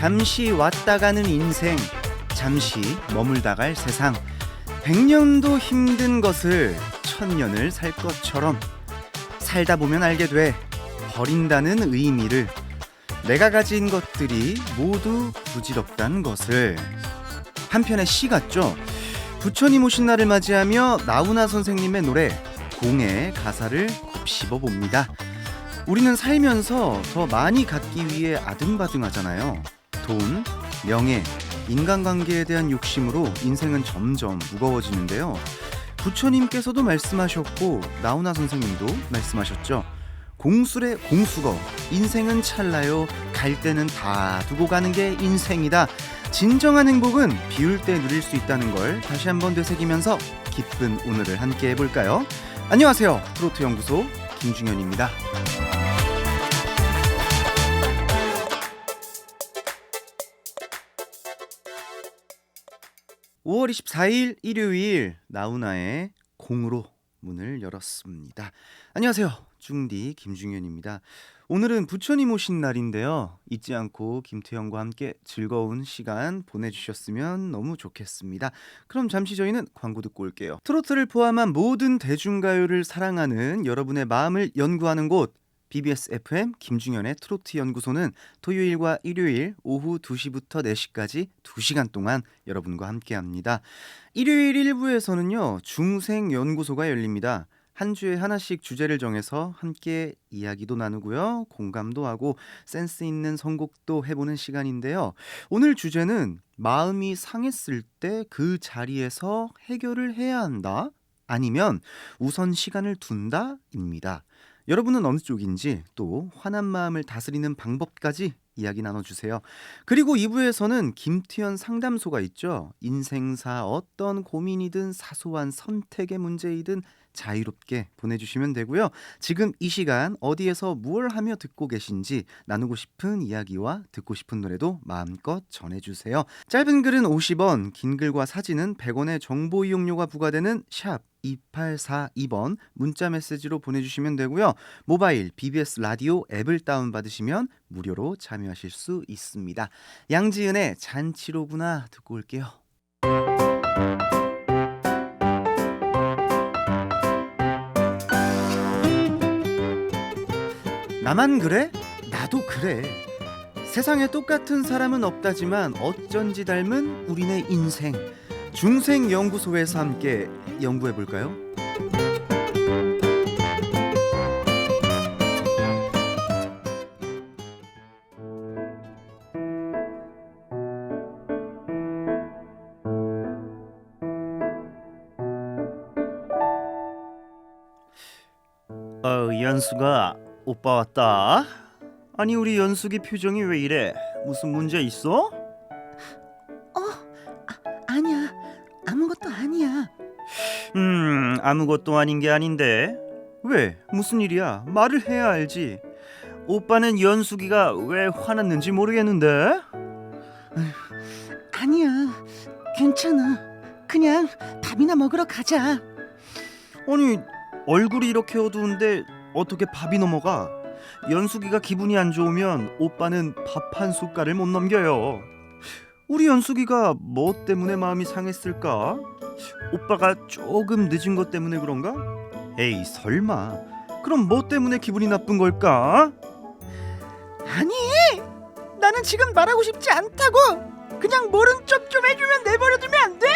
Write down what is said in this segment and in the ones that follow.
잠시 왔다 가는 인생, 잠시 머물다 갈 세상. 100년도 힘든 것을 1000년을 살 것처럼 살다 보면 알게 돼. 버린다는 의미를, 내가 가진 것들이 모두 부질없다는 것을. 한편의 시 같죠? 부처님 오신 날을 맞이하며 나훈아 선생님의 노래 공의 가사를 곱씹어 봅니다. 우리는 살면서 더 많이 갖기 위해 아등바등하잖아요. 돈, 명예, 인간관계에 대한 욕심으로 인생은 점점 무거워지는데요. 부처님께서도 말씀하셨고 나훈아 선생님도 말씀하셨죠. 공술의 공수거, 인생은 찰나요. 갈 때는 다 두고 가는 게 인생이다. 진정한 행복은 비울 때 누릴 수 있다는 걸 다시 한번 되새기면서 기쁜 오늘을 함께 해볼까요? 안녕하세요. 트로트 연구소 김중현입니다. 5월 24일 일요일 나훈아의 공으로 문을 열었습니다. 안녕하세요. 중디 김중현입니다. 오늘은 부처님 오신 날인데요. 잊지 않고 김태형과 함께 즐거운 시간 보내주셨으면 너무 좋겠습니다. 그럼 잠시 저희는 광고 듣고 올게요. 트로트를 포함한 모든 대중가요를 사랑하는 여러분의 마음을 연구하는 곳 BBS FM 김중현의 트로트 연구소는 토요일과 일요일 오후 2시부터 4시까지 2시간 동안 여러분과 함께합니다. 일요일 1부에서는요. 중생연구소가 열립니다. 한 주에 하나씩 주제를 정해서 함께 이야기도 나누고요. 공감도 하고 센스 있는 선곡도 해보는 시간인데요. 오늘 주제는 마음이 상했을 때 그 자리에서 해결을 해야 한다? 아니면 우선 시간을 둔다?입니다. 여러분은 어느 쪽인지, 또 화난 마음을 다스리는 방법까지 이야기 나눠주세요. 그리고 2부에서는 김태현 상담소가 있죠. 인생사 어떤 고민이든 사소한 선택의 문제이든 자유롭게 보내주시면 되고요. 지금 이 시간 어디에서 무얼 하며 듣고 계신지, 나누고 싶은 이야기와 듣고 싶은 노래도 마음껏 전해주세요. 짧은 글은 50원, 긴 글과 사진은 100원의 정보 이용료가 부과되는 샵 2842번 문자 메시지로 보내주시면 되고요. 모바일 BBS 라디오 앱을 다운받으시면 무료로 참여하실 수 있습니다. 양지은의 잔치로구나 듣고 올게요. 나만 그래? 나도 그래. 세상에 똑같은 사람은 없다지만 어쩐지 닮은 우리네 인생. 중생연구소에서 함께 연구해볼까요? 연수가 오빠 왔다. 아니 우리 연숙이 표정이 왜 이래? 무슨 문제 있어? 아니야. 아무것도 아니야. 아무것도 아닌 게 아닌데. 왜? 무슨 일이야? 말을 해야 알지. 오빠는 연숙이가 왜 화났는지 모르겠는데. 아니야. 괜찮아. 그냥 밥이나 먹으러 가자. 아니 얼굴이 이렇게 어두운데 어떻게 밥이 넘어가? 연숙이가 기분이 안 좋으면 오빠는 밥 한 숟갈을 못 넘겨요. 우리 연숙이가 뭐 때문에 마음이 상했을까? 오빠가 조금 늦은 것 때문에 그런가? 에이 설마. 그럼 뭐 때문에 기분이 나쁜 걸까? 아니, 나는 지금 말하고 싶지 않다고. 그냥 모른 척 좀 해주면 내버려두면 안 돼?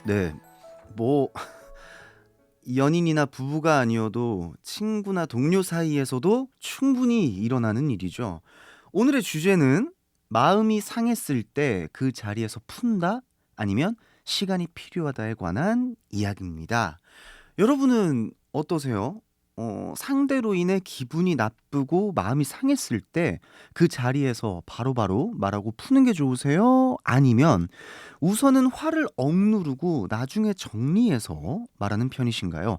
네, 뭐 연인이나 부부가 아니어도 친구나 동료 사이에서도 충분히 일어나는 일이죠. 오늘의 주제는 마음이 상했을 때 그 자리에서 푼다? 아니면 시간이 필요하다에 관한 이야기입니다. 여러분은 어떠세요? 상대로 인해 기분이 나쁘고 마음이 상했을 때 그 자리에서 바로바로 말하고 푸는 게 좋으세요? 아니면 우선은 화를 억누르고 나중에 정리해서 말하는 편이신가요?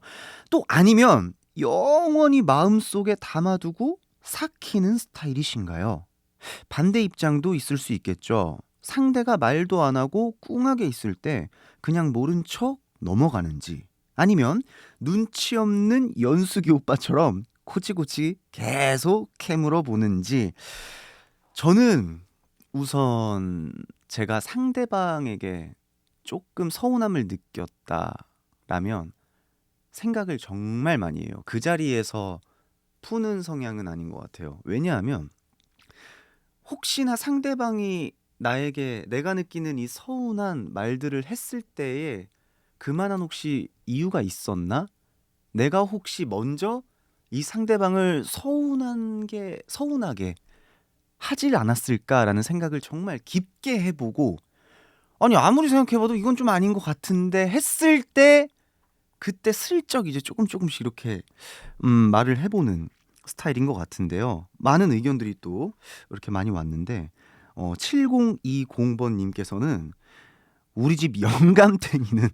또 아니면 영원히 마음속에 담아두고 삭히는 스타일이신가요? 반대 입장도 있을 수 있겠죠. 상대가 말도 안 하고 꿍하게 있을 때 그냥 모른 척 넘어가는지, 아니면 눈치 없는 연숙이 오빠처럼 코치코치 계속 캐물어 보는지. 저는 우선 제가 상대방에게 조금 서운함을 느꼈다라면 생각을 정말 많이 해요. 그 자리에서 푸는 성향은 아닌 것 같아요. 왜냐하면 혹시나 상대방이 나에게 내가 느끼는 이 서운한 말들을 했을 때에 그만한 혹시 이유가 있었나? 내가 혹시 먼저 이 상대방을 서운하게 하질 않았을까라는 생각을 정말 깊게 해보고, 아니 아무리 생각해봐도 이건 좀 아닌 것 같은데 했을 때 그때 슬쩍 이제 조금씩 이렇게 말을 해보는 스타일인 것 같은데요. 많은 의견들이 또 이렇게 많이 왔는데 7020번님께서는 우리 집 영감탱이는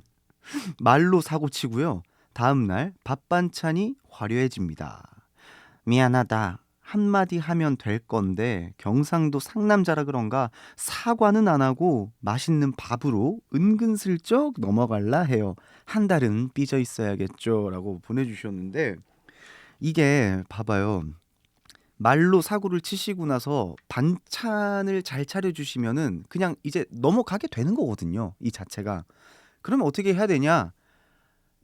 말로 사고치고요. 다음날 밥 반찬이 화려해집니다. 미안하다. 한마디 하면 될 건데 경상도 상남자라 그런가 사과는 안 하고 맛있는 밥으로 은근슬쩍 넘어갈라 해요. 한 달은 삐져 있어야겠죠 라고 보내주셨는데, 이게 봐봐요. 말로 사고를 치시고 나서 반찬을 잘 차려주시면은 그냥 이제 넘어가게 되는 거거든요, 이 자체가. 그러면 어떻게 해야 되냐?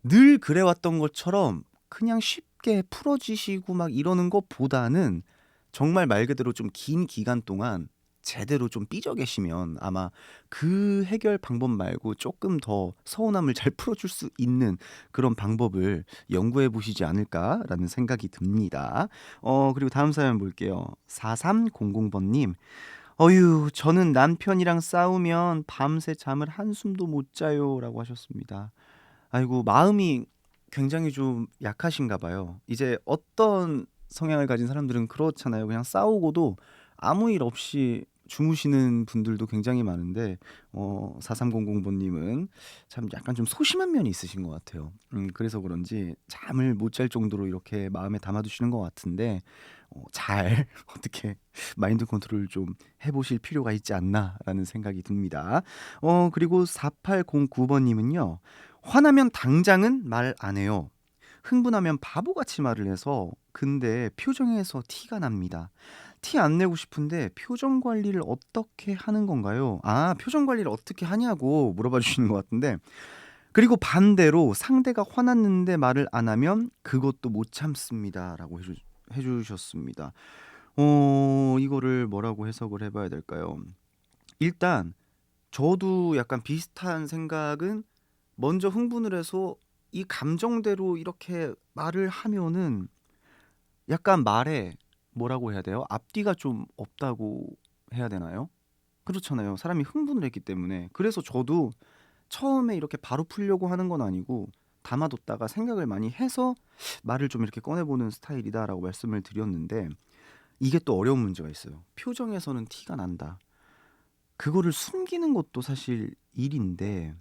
늘 그래왔던 것처럼 그냥 쉽게 풀어지시고 막 이러는 것보다는 정말 말 그대로 좀 긴 기간 동안 제대로 좀 삐져 계시면 아마 그 해결 방법 말고 조금 더 서운함을 잘 풀어줄 수 있는 그런 방법을 연구해 보시지 않을까라는 생각이 듭니다. 그리고 다음 사연 볼게요. 4300번님. 어휴, 저는 남편이랑 싸우면 밤새 잠을 한숨도 못 자요 라고 하셨습니다. 아이고, 마음이 굉장히 좀 약하신가 봐요. 이제 어떤 성향을 가진 사람들은 그렇잖아요. 그냥 싸우고도 아무 일 없이 주무시는 분들도 굉장히 많은데 4300번님은 참 약간 좀 소심한 면이 있으신 것 같아요. 그래서 그런지 잠을 못 잘 정도로 이렇게 마음에 담아두시는 것 같은데 잘 어떻게 마인드 컨트롤 좀 해보실 필요가 있지 않나라는 생각이 듭니다. 그리고 4809번님은요. 화나면 당장은 말 안 해요. 흥분하면 바보같이 말을 해서 근데 표정에서 티가 납니다. 티 안 내고 싶은데 표정 관리를 어떻게 하는 건가요? 아, 표정 관리를 어떻게 하냐고 물어봐 주시는 것 같은데, 그리고 반대로 상대가 화났는데 말을 안 하면 그것도 못 참습니다라고 해주셨습니다. 이거를 뭐라고 해석을 해봐야 될까요? 일단 저도 약간 비슷한 생각은, 먼저 흥분을 해서 이 감정대로 이렇게 말을 하면은 약간 말에 뭐라고 해야 돼요? 앞뒤가 좀 없다고 해야 되나요? 그렇잖아요. 사람이 흥분을 했기 때문에. 그래서 저도 처음에 이렇게 바로 풀려고 하는 건 아니고 담아뒀다가 생각을 많이 해서 말을 좀 이렇게 꺼내보는 스타일이다라고 말씀을 드렸는데, 이게 또 어려운 문제가 있어요. 표정에서는 티가 난다. 그거를 숨기는 것도 사실 일인데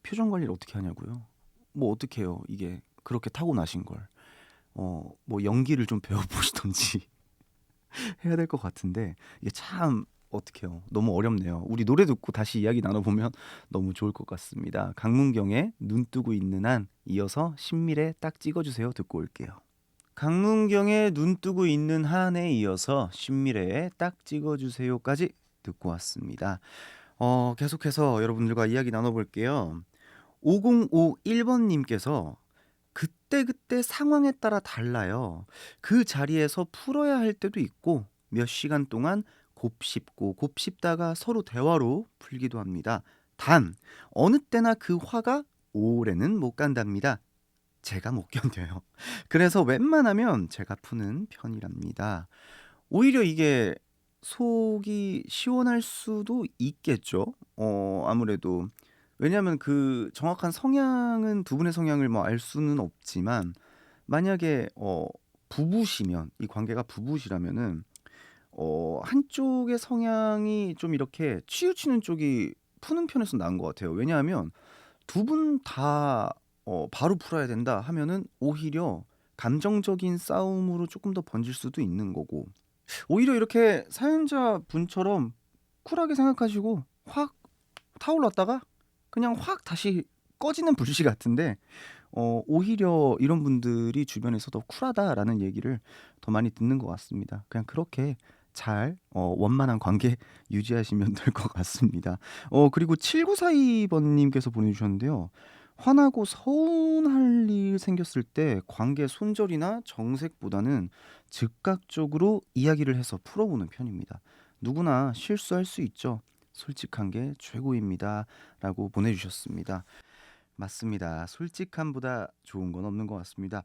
표정 관리를 어떻게 하냐고요? 뭐 어떻게 해요? 이게 그렇게 타고나신 걸. 뭐 연기를 좀 배워보시던지 해야 될 것 같은데, 이게 참 어떡해요. 너무 어렵네요. 우리 노래 듣고 다시 이야기 나눠보면 너무 좋을 것 같습니다. 강문경의 눈 뜨고 있는 한, 이어서 신밀의 딱 찍어주세요 듣고 올게요. 강문경의 눈 뜨고 있는 한에 이어서 신밀의 딱 찍어주세요까지 듣고 왔습니다. 계속해서 여러분들과 이야기 나눠볼게요. 5051번님께서 그때그때 상황에 따라 달라요. 그 자리에서 풀어야 할 때도 있고 몇 시간 동안 곱씹고 곱씹다가 서로 대화로 풀기도 합니다. 단 어느 때나 그 화가 오래는 못 간답니다. 제가 못 견뎌요. 그래서 웬만하면 제가 푸는 편이랍니다. 오히려 이게 속이 시원할 수도 있겠죠. 아무래도 왜냐하면 그 정확한 성향은, 두 분의 성향을 뭐 알 수는 없지만, 만약에 부부시면, 이 관계가 부부시라면은 한쪽의 성향이 좀 이렇게 치우치는 쪽이 푸는 편에서 나은 것 같아요. 왜냐하면 두 분 다 바로 풀어야 된다 하면은 오히려 감정적인 싸움으로 조금 더 번질 수도 있는 거고, 오히려 이렇게 사연자 분처럼 쿨하게 생각하시고 확 타올랐다가 그냥 확 다시 꺼지는 불씨 같은데 오히려 이런 분들이 주변에서 더 쿨하다라는 얘기를 더 많이 듣는 것 같습니다. 그냥 그렇게 잘 원만한 관계 유지하시면 될 것 같습니다. 그리고 7942번 님께서 보내주셨는데요. 화나고 서운할 일 생겼을 때 관계 손절이나 정색보다는 즉각적으로 이야기를 해서 풀어보는 편입니다. 누구나 실수할 수 있죠. 솔직한 게 최고입니다. 라고 보내주셨습니다. 맞습니다. 솔직함보다 좋은 건 없는 것 같습니다.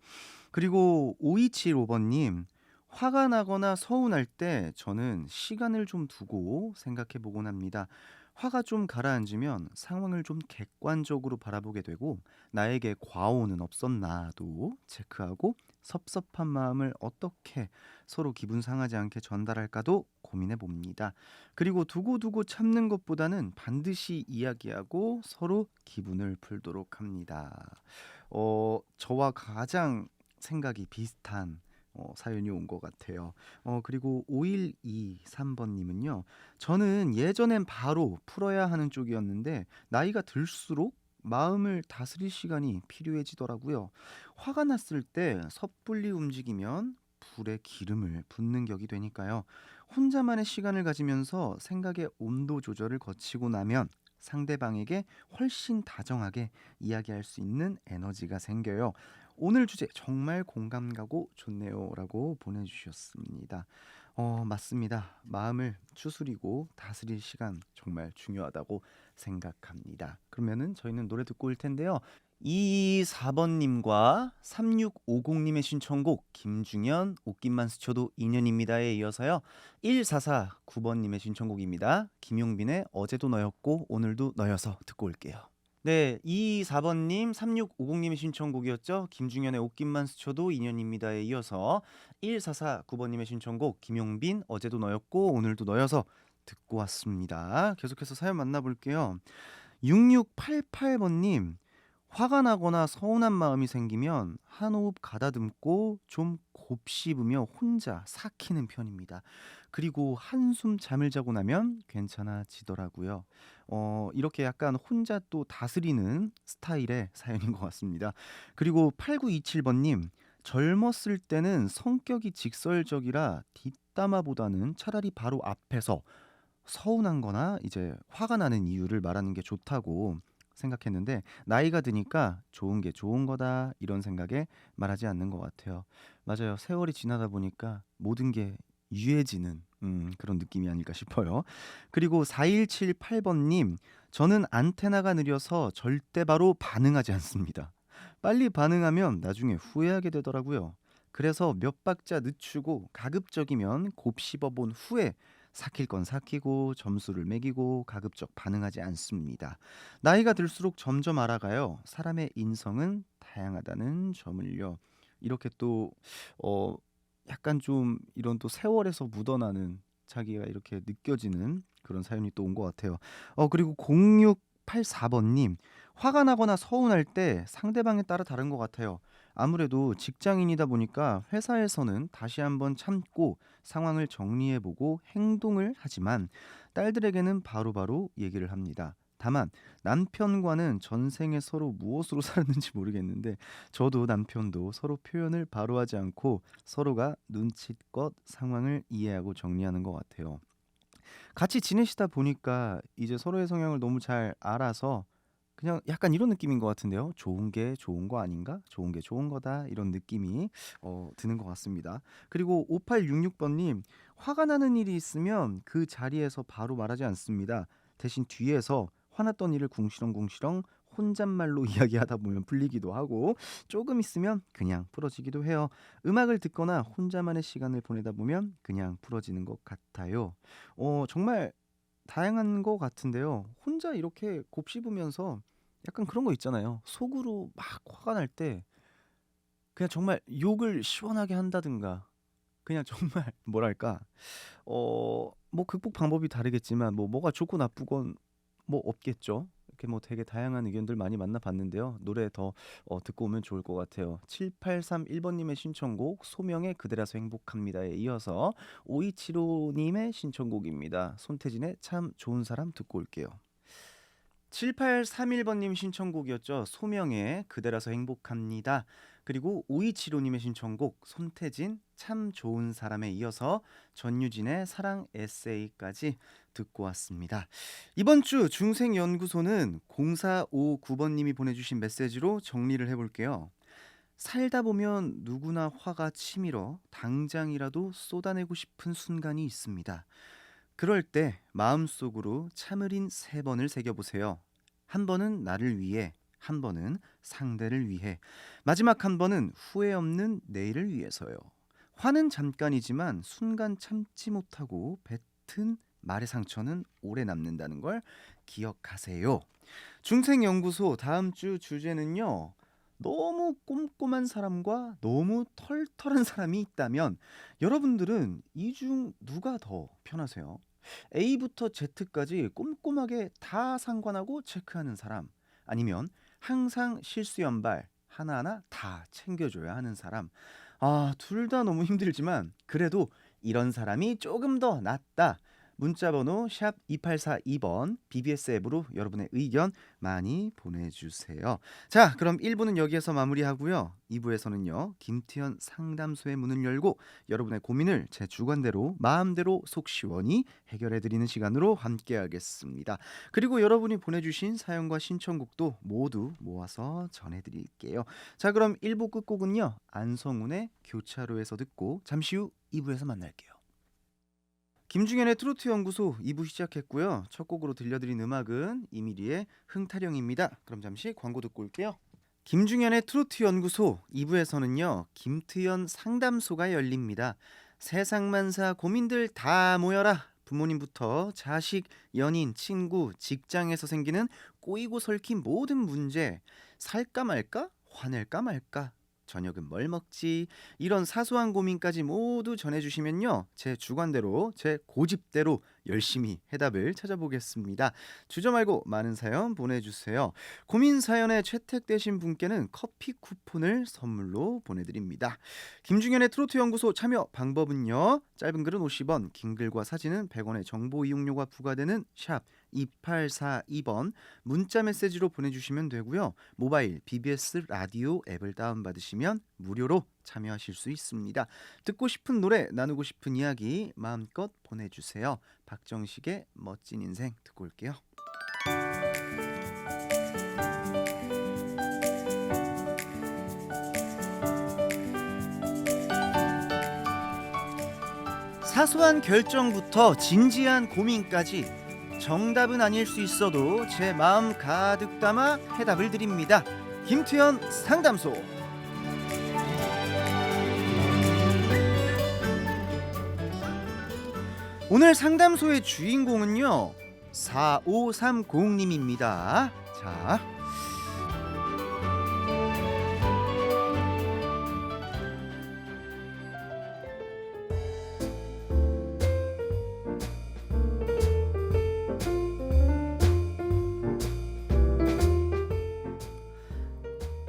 그리고 5275번님, 화가 나거나 서운할 때 저는 시간을 좀 두고 생각해 보곤 합니다. 화가 좀 가라앉으면 상황을 좀 객관적으로 바라보게 되고 나에게 과오는 없었나도 체크하고 섭섭한 마음을 어떻게 서로 기분 상하지 않게 전달할까도 고민해 봅니다. 그리고 두고두고 참는 것보다는 반드시 이야기하고 서로 기분을 풀도록 합니다. 저와 가장 생각이 비슷한 사연이 온 것 같아요. 그리고 5123번님은요. 저는 예전엔 바로 풀어야 하는 쪽이었는데 나이가 들수록 마음을 다스릴 시간이 필요해지더라고요. 화가 났을 때 섣불리 움직이면 불에 기름을 붓는 격이 되니까요. 혼자만의 시간을 가지면서 생각의 온도 조절을 거치고 나면 상대방에게 훨씬 다정하게 이야기할 수 있는 에너지가 생겨요. 오늘 주제 정말 공감 가고 좋네요. 라고 보내주셨습니다. 맞습니다. 마음을 추스리고 다스릴 시간 정말 중요하다고 생각합니다. 그러면은 저희는 노래 듣고 올 텐데요. 224번님과 3650님의 신청곡 김중현 옷깃만 스쳐도 인연입니다에 이어서요. 1449번님의 신청곡입니다. 김용빈의 어제도 너였고 오늘도 너여서 듣고 올게요. 네, 224번님, 3650님의 신청곡이었죠. 김중현의 옷깃만 스쳐도 인연입니다에 이어서 1449번님의 신청곡 김용빈 어제도 너였고 오늘도 너여서 듣고 왔습니다. 계속해서 사연 만나볼게요. 6688번님, 화가 나거나 서운한 마음이 생기면 한 호흡 가다듬고 좀 곱씹으며 혼자 삭히는 편입니다. 그리고 한숨 잠을 자고 나면 괜찮아지더라고요. 이렇게 약간 혼자 또 다스리는 스타일의 사연인 것 같습니다. 그리고 8927번님, 젊었을 때는 성격이 직설적이라 뒷담화보다는 차라리 바로 앞에서 서운한 거나 이제 화가 나는 이유를 말하는 게 좋다고 생각했는데 나이가 드니까 좋은 게 좋은 거다 이런 생각에 말하지 않는 것 같아요. 맞아요. 세월이 지나다 보니까 모든 게 유해지는 그런 느낌이 아닐까 싶어요. 그리고 4178번님, 저는 안테나가 느려서 절대 바로 반응하지 않습니다. 빨리 반응하면 나중에 후회하게 되더라고요. 그래서 몇 박자 늦추고 가급적이면 곱씹어 본 후에 삭힐 건 삭히고 점수를 매기고 가급적 반응하지 않습니다. 나이가 들수록 점점 알아가요. 사람의 인성은 다양하다는 점을요. 이렇게 또 어, 약간 좀 이런 또 세월에서 묻어나는 자기가 이렇게 느껴지는 그런 사연이 또 온 것 같아요. 그리고 0684번님, 화가 나거나 서운할 때 상대방에 따라 다른 것 같아요. 아무래도 직장인이다 보니까 회사에서는 다시 한번 참고 상황을 정리해보고 행동을 하지만 딸들에게는 바로바로 얘기를 합니다. 다만 남편과는 전생에 서로 무엇으로 살았는지 모르겠는데 저도 남편도 서로 표현을 바로 하지 않고 서로가 눈치껏 상황을 이해하고 정리하는 것 같아요. 같이 지내시다 보니까 이제 서로의 성향을 너무 잘 알아서 그냥 약간 이런 느낌인 것 같은데요. 좋은 게 좋은 거 아닌가? 좋은 게 좋은 거다. 이런 느낌이 드는 것 같습니다. 그리고 5866번님, 화가 나는 일이 있으면 그 자리에서 바로 말하지 않습니다. 대신 뒤에서 화났던 일을 궁시렁궁시렁 혼잣말로 이야기하다 보면 풀리기도 하고 조금 있으면 그냥 풀어지기도 해요. 음악을 듣거나 혼자만의 시간을 보내다 보면 그냥 풀어지는 것 같아요. 정말 다양한 것 같은데요. 혼자 이렇게 곱씹으면서 약간 그런 거 있잖아요. 속으로 막 화가 날 때 그냥 정말 욕을 시원하게 한다든가 그냥 정말 뭐랄까 뭐 극복 방법이 다르겠지만 뭐가 좋고 나쁘건 뭐 없겠죠. 이렇게 뭐 되게 다양한 의견들 많이 만나봤는데요. 노래 더 듣고 오면 좋을 것 같아요. 7831번님의 신청곡 소명의 그대라서 행복합니다에 이어서 5275님의 신청곡입니다. 손태진의 참 좋은 사람 듣고 올게요. 7831번님 신청곡이었죠. 소명의 그대라서 행복합니다. 그리고 5275님의 신청곡 손태진 참 좋은 사람에 이어서 전유진의 사랑 에세이까지 듣고 왔습니다. 이번 주 중생연구소는 0459번님이 보내주신 메시지로 정리를 해볼게요. 살다 보면 누구나 화가 치밀어 당장이라도 쏟아내고 싶은 순간이 있습니다. 그럴 때 마음속으로 참을인 3번을 새겨보세요. 한 번은 나를 위해, 한 번은 상대를 위해, 마지막 한 번은 후회 없는 내일을 위해서요. 화는 잠깐이지만 순간 참지 못하고 뱉은 말의 상처는 오래 남는다는 걸 기억하세요. 중생연구소 다음 주 주제는요. 너무 꼼꼼한 사람과 너무 털털한 사람이 있다면 여러분들은 이 중 누가 더 편하세요? A부터 Z까지 꼼꼼하게 다 상관하고 체크하는 사람, 아니면 항상 실수연발 하나하나 다 챙겨줘야 하는 사람. 둘 다 너무 힘들지만 그래도 이런 사람이 조금 더 낫다. 문자번호 샵 2842번 BBS 앱으로 여러분의 의견 많이 보내주세요. 자, 그럼 1부는 여기에서 마무리하고요. 2부에서는요. 김태현 상담소의 문을 열고 여러분의 고민을 제 주관대로 마음대로 속 시원히 해결해드리는 시간으로 함께하겠습니다. 그리고 여러분이 보내주신 사연과 신청곡도 모두 모아서 전해드릴게요. 자, 그럼 1부 끝곡은요. 안성운의 교차로에서 듣고 잠시 후 2부에서 만날게요. 김중현의 트로트 연구소 2부 시작했고요. 첫 곡으로 들려드린 음악은 이미리의 흥타령입니다. 그럼 잠시 광고 듣고 올게요. 김중현의 트로트 연구소 2부에서는요. 김트현 상담소가 열립니다. 세상만사 고민들 다 모여라. 부모님부터 자식, 연인, 친구, 직장에서 생기는 꼬이고 설킨 모든 문제. 살까 말까? 화낼까 말까? 저녁은 뭘 먹지? 이런 사소한 고민까지 모두 전해주시면요. 제 주관대로, 제 고집대로 열심히 해답을 찾아보겠습니다. 주저 말고 많은 사연 보내주세요. 고민 사연에 채택되신 분께는 커피 쿠폰을 선물로 보내드립니다. 김중현의 트로트 연구소 참여 방법은요. 짧은 글은 50원, 긴 글과 사진은 100원의 정보 이용료가 부과되는 샵 2842번 문자 메시지로 보내주시면 되고요. 모바일 BBS 라디오 앱을 다운받으시면 무료로 참여하실 수 있습니다. 듣고 싶은 노래, 나누고 싶은 이야기 마음껏 보내주세요. 박정식의 멋진 인생 듣고 올게요. 사소한 결정부터 진지한 고민까지 정답은 아닐 수 있어도 제 마음 가득 담아 해답을 드립니다. 김태현 상담소. 오늘 상담소의 주인공은요 4530님입니다. 자,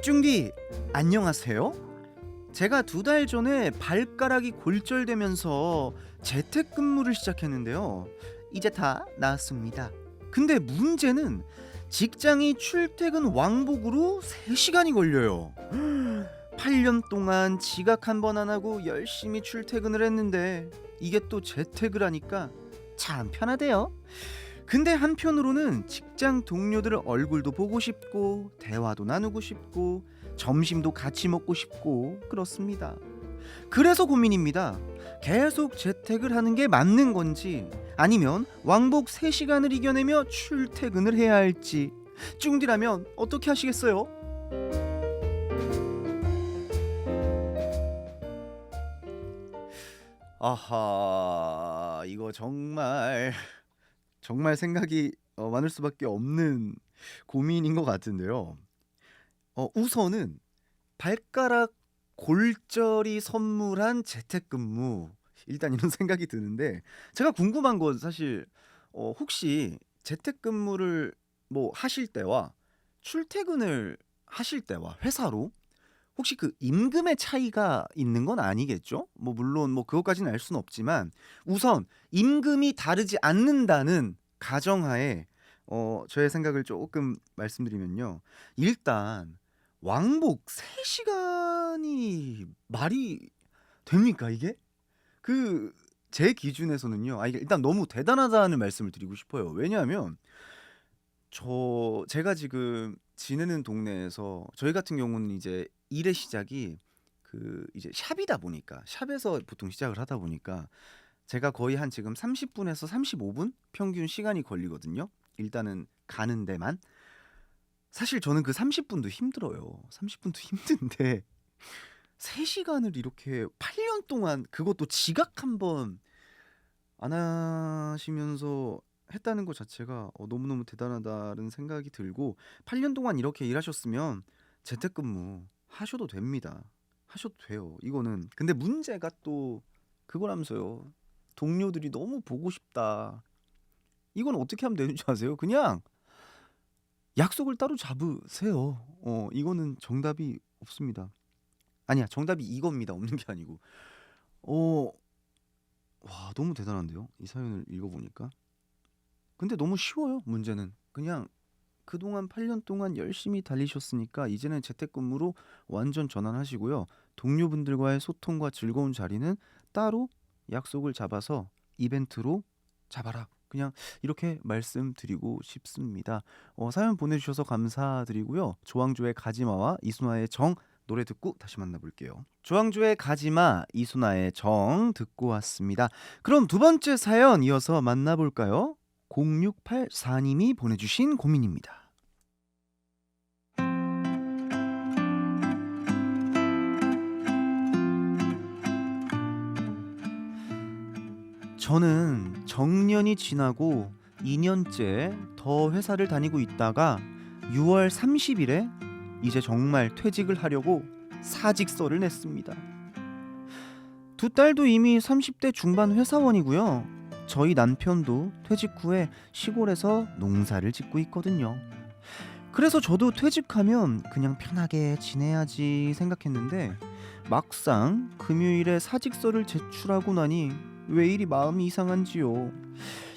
쭝디 안녕하세요. 제가 2달 전에 발가락이 골절되면서 재택근무를 시작했는데요. 이제 다 나았습니다. 근데 문제는 직장이 출퇴근 왕복으로 3시간이 걸려요. 8년 동안 지각 한 번 안 하고 열심히 출퇴근을 했는데 이게 또 재택을 하니까 참 편하대요. 근데 한편으로는 직장 동료들 얼굴도 보고 싶고 대화도 나누고 싶고 점심도 같이 먹고 싶고 그렇습니다. 그래서 고민입니다. 계속 재택을 하는 게 맞는 건지 아니면 왕복 3시간을 이겨내며 출퇴근을 해야 할지. 쭝디라면 어떻게 하시겠어요? 아하, 이거 정말 생각이 많을 수밖에 없는 고민인 것 같은데요. 우선은 발가락 골절이 선물한 재택근무, 일단 이런 생각이 드는데 제가 궁금한 건 사실 혹시 재택근무를 뭐 하실 때와 출퇴근을 하실 때와 회사로 혹시 그 임금의 차이가 있는 건 아니겠죠? 뭐 물론 뭐 그것까지는 알 수는 없지만 우선 임금이 다르지 않는다는 가정하에 저의 생각을 조금 말씀드리면요. 일단 왕복 3시간이 말이 됩니까 이게? 그 제 기준에서는요. 이게 일단 너무 대단하다는 말씀을 드리고 싶어요. 왜냐하면 제가 지금 지내는 동네에서 저희 같은 경우는 이제 일의 시작이 그 이제 샵이다 보니까 샵에서 보통 시작을 하다 보니까 제가 거의 한 지금 30분에서 35분 평균 시간이 걸리거든요. 일단은 가는 데만. 사실 저는 그 30분도 힘들어요. 30분도 힘든데 3시간을 이렇게 8년 동안 그것도 지각 한번 안 하시면서 했다는 것 자체가 너무너무 대단하다는 생각이 들고 8년 동안 이렇게 일하셨으면 재택근무 하셔도 됩니다. 하셔도 돼요. 이거는. 근데 문제가 또 그거라면서요. 동료들이 너무 보고 싶다. 이건 어떻게 하면 되는 줄 아세요? 그냥 약속을 따로 잡으세요. 이거는 정답이 없습니다. 아니야, 정답이 이겁니다. 없는 게 아니고. 어, 와, 너무 대단한데요. 이 사연을 읽어보니까. 근데 너무 쉬워요. 문제는 그냥 그동안 8년 동안 열심히 달리셨으니까 이제는 재택근무로 완전 전환하시고요. 동료분들과의 소통과 즐거운 자리는 따로 약속을 잡아서 이벤트로 잡아라. 그냥 이렇게 말씀드리고 싶습니다. 사연 보내주셔서 감사드리고요. 조항조의 가지마와 이순아의 정 노래 듣고 다시 만나볼게요. 조항조의 가지마, 이순아의 정 듣고 왔습니다. 그럼 두 번째 사연 이어서 만나볼까요? 0684님이 보내주신 고민입니다. 저는 정년이 지나고 2년째 더 회사를 다니고 있다가 6월 30일에 이제 정말 퇴직을 하려고 사직서를 냈습니다. 두 딸도 이미 30대 중반 회사원이고요. 저희 남편도 퇴직 후에 시골에서 농사를 짓고 있거든요. 그래서 저도 퇴직하면 그냥 편하게 지내야지 생각했는데 막상 금요일에 사직서를 제출하고 나니 왜 이리 마음이 이상한지요.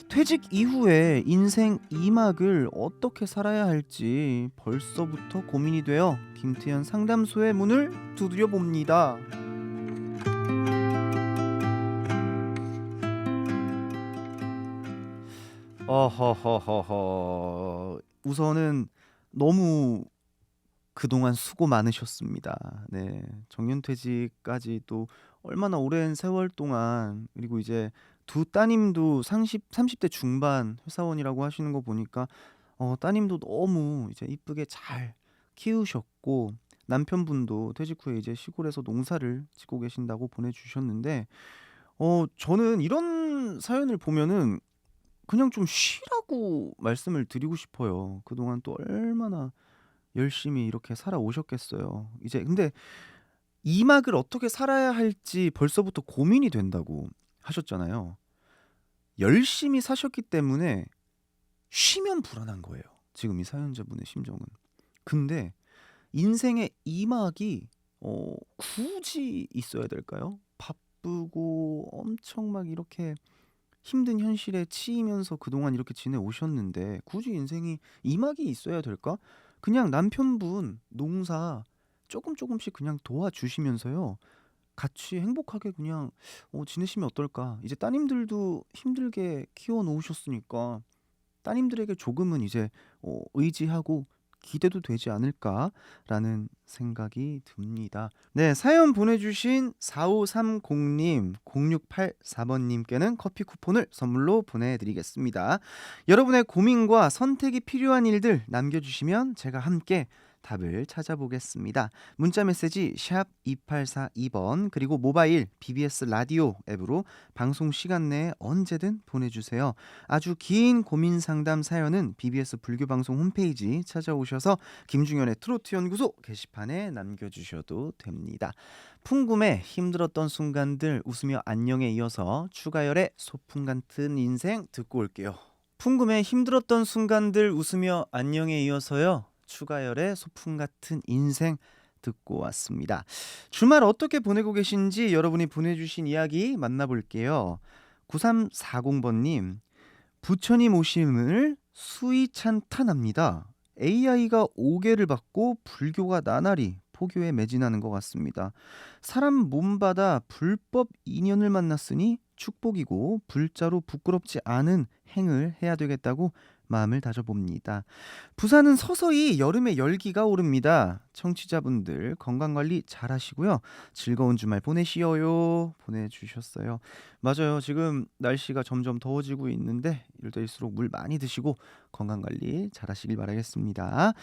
퇴직 이후에 인생 2막을 어떻게 살아야 할지 벌써부터 고민이 되어 김태현 상담소의 문을 두드려 봅니다. 우선은 너무 그동안 수고 많으셨습니다. 네. 정년퇴직까지 또 얼마나 오랜 세월 동안 그리고 이제 두 따님도 30대 중반 회사원이라고 하시는 거 보니까 따님도 너무 이제 이쁘게 잘 키우셨고 남편분도 퇴직 후에 이제 시골에서 농사를 짓고 계신다고 보내주셨는데 저는 이런 사연을 보면은 그냥 좀 쉬라고 말씀을 드리고 싶어요. 그동안 또 얼마나 열심히 이렇게 살아오셨겠어요. 이제 근데 이 막을 어떻게 살아야 할지 벌써부터 고민이 된다고 하셨잖아요. 열심히 사셨기 때문에 쉬면 불안한 거예요. 지금 이 사연자분의 심정은. 근데 인생의 이 막이 굳이 있어야 될까요? 바쁘고 엄청 막 이렇게 힘든 현실에 치이면서 그동안 이렇게 지내오셨는데 굳이 인생이 이 막이 있어야 될까? 그냥 남편분 농사 조금씩 그냥 도와주시면서요. 같이 행복하게 그냥 지내시면 어떨까? 이제 따님들도 힘들게 키워 놓으셨으니까 따님들에게 조금은 이제 의지하고 기대도 되지 않을까라는 생각이 듭니다. 네, 사연 보내주신 4530님, 0684번님께는 커피 쿠폰을 선물로 보내드리겠습니다. 여러분의 고민과 선택이 필요한 일들 남겨주시면 제가 함께 답을 찾아보겠습니다. 문자메시지 샵 2842번 그리고 모바일 BBS 라디오 앱으로 방송 시간 내에 언제든 보내주세요. 아주 긴 고민 상담 사연은 BBS 불교방송 홈페이지 찾아오셔서 김중현의 트로트 연구소 게시판에 남겨주셔도 됩니다. 풍금의 힘들었던 순간들 웃으며 안녕에 이어서 추가열의 소풍 같은 인생 듣고 올게요. 풍금의 힘들었던 순간들 웃으며 안녕에 이어서요. 추가열의 소풍 같은 인생 듣고 왔습니다. 주말 어떻게 보내고 계신지 여러분이 보내주신 이야기 만나볼게요. 9340번님, 부처님 오심을 수위찬탄합니다. AI가 5개를 받고 불교가 나날이 포교에 매진하는 것 같습니다. 사람 몸받아 불법 인연을 만났으니 축복이고 불자로 부끄럽지 않은 행을 해야 되겠다고 마음을 다져봅니다. 부산은 서서히 여름의 열기가 오릅니다. 청취자분들 건강관리 잘 하시고요. 즐거운 주말 보내시어요. 보내주셨어요. 맞아요. 지금 날씨가 점점 더워지고 있는데 이럴 때일수록 물 많이 드시고 건강관리 잘 하시길 바라겠습니다.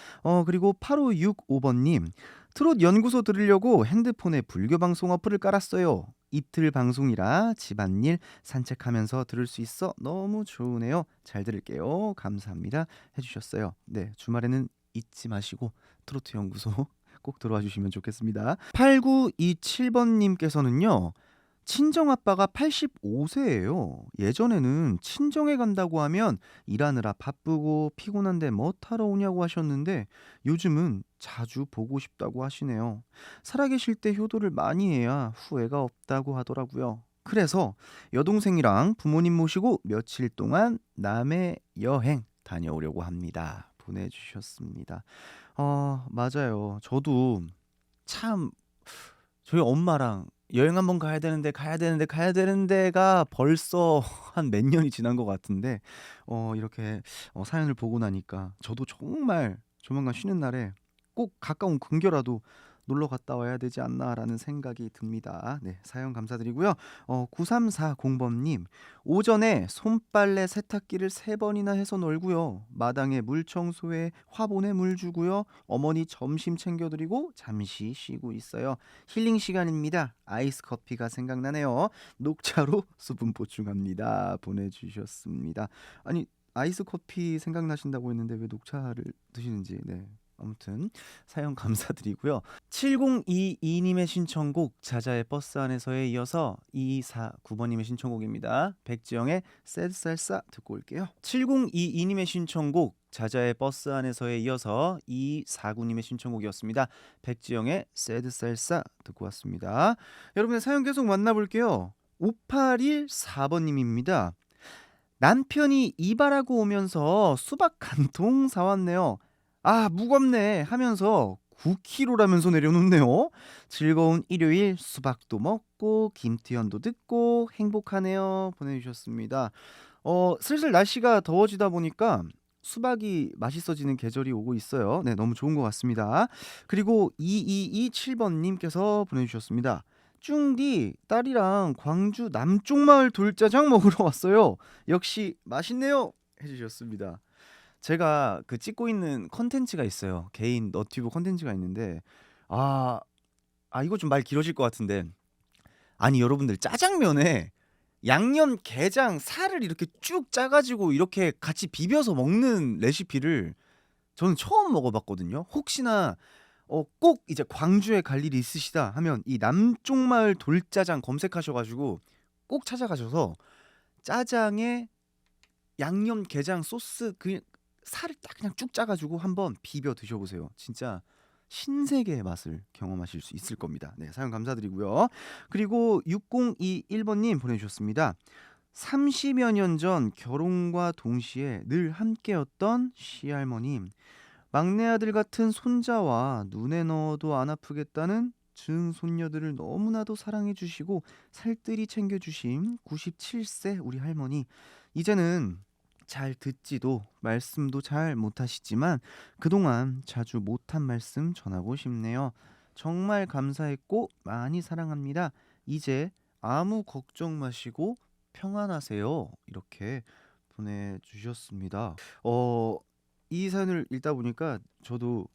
그리고 8565번님, 트롯 연구소 들으려고 핸드폰에 불교 방송 어플을 깔았어요. 이틀 방송이라 집안일 산책하면서 들을 수 있어 너무 좋으네요. 잘 들을게요. 감사합니다. 해주셨어요. 네, 주말에는 잊지 마시고 트로트 연구소 꼭 들어와 주시면 좋겠습니다. 8927번님께서는요. 친정아빠가 85세예요. 예전에는 친정에 간다고 하면 일하느라 바쁘고 피곤한데 뭐 타러 오냐고 하셨는데 요즘은 자주 보고 싶다고 하시네요. 살아계실 때 효도를 많이 해야 후회가 없다고 하더라고요. 그래서 여동생이랑 부모님 모시고 며칠 동안 남해 여행 다녀오려고 합니다. 보내주셨습니다. 맞아요. 저도 참 저희 엄마랑 여행 한번 가야 되는데가 벌써 한 몇 년이 지난 것 같은데 이렇게 사연을 보고 나니까 저도 정말 조만간 쉬는 날에 꼭 가까운 근교라도 놀러 갔다 와야 되지 않나라는 생각이 듭니다. 네, 사연 감사드리고요. 9340번님, 오전에 손빨래 세탁기를 3번이나 해서 널고요. 마당에 물 청소에 화분에 물 주고요. 어머니 점심 챙겨드리고 잠시 쉬고 있어요. 힐링 시간입니다. 아이스 커피가 생각나네요. 녹차로 수분 보충합니다. 보내주셨습니다. 아니, 아이스 커피 생각나신다고 했는데 왜 녹차를 드시는지. 네. 아무튼 사연 감사드리고요. 7022님의 신청곡 자자의 버스 안에서에 이어서 2249번님의 신청곡입니다. 백지영의 새드 살사 듣고 올게요. 7022님의 신청곡 자자의 버스 안에서에 이어서 2249님의 신청곡이었습니다. 백지영의 새드 살사 듣고 왔습니다. 여러분의 사연 계속 만나볼게요. 5814번님입니다. 남편이 이발하고 오면서 수박 한 통 사왔네요. 아, 무겁네 하면서 9kg라면서 내려놓네요. 즐거운 일요일 수박도 먹고 김태현도 듣고 행복하네요. 보내주셨습니다. 슬슬 날씨가 더워지다 보니까 수박이 맛있어지는 계절이 오고 있어요. 네, 너무 좋은 것 같습니다. 그리고 2227번님께서 보내주셨습니다. 쭝디, 딸이랑 광주 남쪽마을 돌짜장 먹으러 왔어요. 역시 맛있네요. 해주셨습니다. 제가 그 찍고 있는 컨텐츠가 있어요. 개인 너튜브 컨텐츠가 있는데 아, 이거 좀 말 길어질 것 같은데 아니 여러분들 짜장면에 양념, 게장, 살을 이렇게 쭉 짜가지고 이렇게 같이 비벼서 먹는 레시피를 저는 처음 먹어봤거든요. 혹시나 꼭 이제 광주에 갈 일이 있으시다 하면 이 남쪽마을 돌짜장 검색하셔가지고 꼭 찾아가셔서 짜장에 양념, 게장, 소스 그 살을 딱 그냥 쭉 짜가지고 한번 비벼 드셔보세요. 진짜 신세계의 맛을 경험하실 수 있을 겁니다. 네, 사연 감사드리고요. 그리고 6021번님 보내주셨습니다. 30여 년 전 결혼과 동시에 늘 함께였던 시할머님, 막내 아들 같은 손자와 눈에 넣어도 안 아프겠다는 증손녀들을 너무나도 사랑해 주시고 살뜰히 챙겨주신 97세 우리 할머니, 이제는 잘 듣지도 말씀도 잘 못하시지만 그동안 자주 못한 말씀 전하고 싶네요. 정말 감사했고 많이 사랑합니다. 이제 아무 걱정 마시고 평안하세요. 이렇게 보내주셨습니다. 이 사연을 읽다 보니까 저도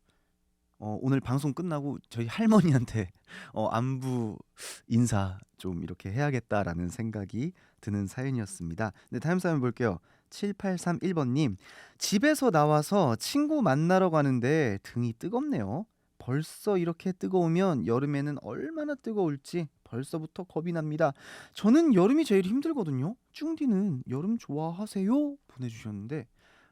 오늘 방송 끝나고 저희 할머니한테 안부 인사 좀 이렇게 해야겠다라는 생각이 드는 사연이었습니다. 네, 다음 사연 볼게요. 7831번님, 집에서 나와서 친구 만나러 가는데 등이 뜨겁네요. 벌써 이렇게 뜨거우면 여름에는 얼마나 뜨거울지 벌써부터 겁이 납니다. 저는 여름이 제일 힘들거든요. 쭝디는 여름 좋아하세요? 보내주셨는데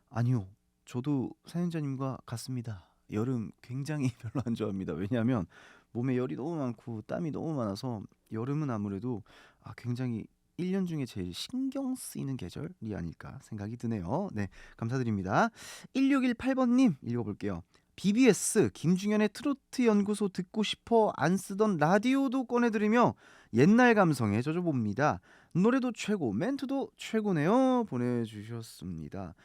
아니요. 저도 사연자님과 같습니다. 여름 굉장히 별로 안 좋아합니다. 왜냐하면 몸에 열이 너무 많고 땀이 너무 많아서 여름은 아무래도 굉장히 1년 중에 제일 신경 쓰이는 계절이 아닐까 생각이 드네요. 네, 감사드립니다. 1618번님 읽어볼게요. BBS 김중현의 트로트 연구소 듣고 싶어 안 쓰던 라디오도 꺼내 들으며 옛날 감성에 젖어봅니다. 노래도 최고, 멘트도 최고네요. 보내주셨습니다.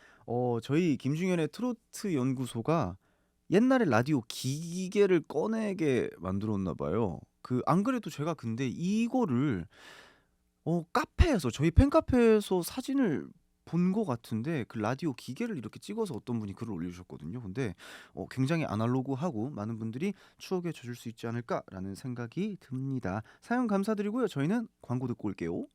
저희 김중현의 트로트 연구소가 옛날에 라디오 기계를 꺼내게 만들었나 봐요. 안 그래도 제가 근데 이거를 카페에서 저희 팬카페에서 사진을 본 것 같은데 그 라디오 기계를 이렇게 찍어서 어떤 분이 글을 올려주셨거든요. 근데 굉장히 아날로그하고 많은 분들이 추억에 젖을 수 있지 않을까라는 생각이 듭니다. 사연 감사드리고요. 저희는 광고 듣고 올게요.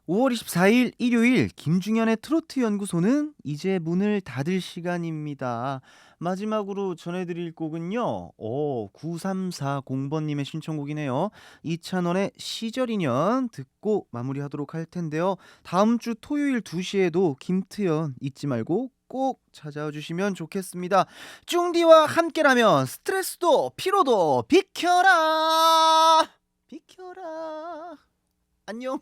5월 24일 일요일 김중현의 트로트 연구소는 이제 문을 닫을 시간입니다. 마지막으로 전해드릴 곡은요. 9340번님의 신청곡이네요. 이찬원의 시절인연 듣고 마무리하도록 할 텐데요. 다음 주 토요일 2시에도 김트연 잊지 말고 꼭 찾아와 주시면 좋겠습니다. 쭝디와 함께라면 스트레스도 피로도 비켜라. 비켜라. 안녕.